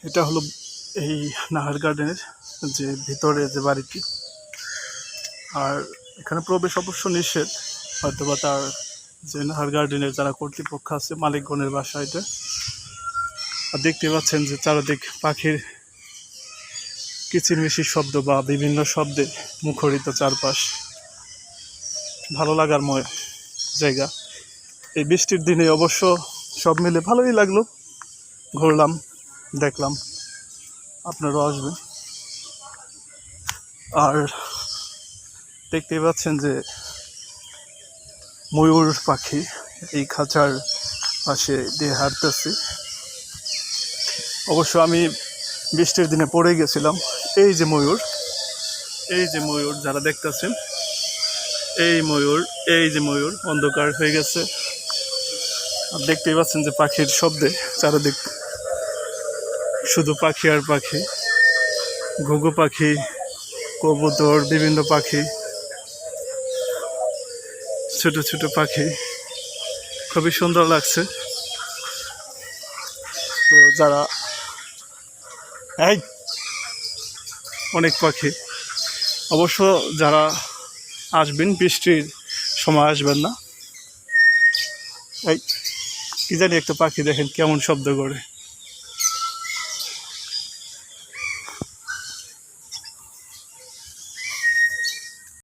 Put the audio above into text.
এটা হলো এই নাহার গার্ডেনের যে ভিতরে যে বাড়িটি, আর এখানে প্রবেশ অবশ্য নিষেধ, হয়তোবা তার যে নাহার গার্ডেনের যারা কর্তৃপক্ষ আছে মালিকগণের বাসা এটা। আর দেখতে পাচ্ছেন যে চারদিক পাখির কিচিরমিচির শব্দ বা বিভিন্ন শব্দে মুখরিত চারপাশ, ভালো লাগার ময় জায়গা। এই বৃষ্টির দিনে অবশ্য সব মিলে ভালোই লাগলো, ঘুরলাম, দেখলাম, আপনারাও আসবেন। আর দেখতেই পাচ্ছেন যে ময়ূর পাখি এই খাঁচার পাশে দিয়ে হাঁটতেছি। অবশ্য আমি বৃষ্টির দিনে পড়ে গেছিলাম। এই যে ময়ূর, এই যে ময়ূর যারা দেখতেছেন, এই যে ময়ূর অন্ধকার হয়ে গেছে। আর দেখতেই পাচ্ছেন যে পাখির শব্দে চারিদিক শুধু পাখি আর পাখি, ঘুঘু পাখি, কবুতর, বিভিন্ন পাখি, ছোট ছোট পাখি, খুবই সুন্দর লাগছে। তো যারা অনেক পাখি, অবশ্য যারা আসবেন বৃষ্টির সময় আসবেন না। এই কি জানি একটা পাখি দেখেন কেমন শব্দ করে।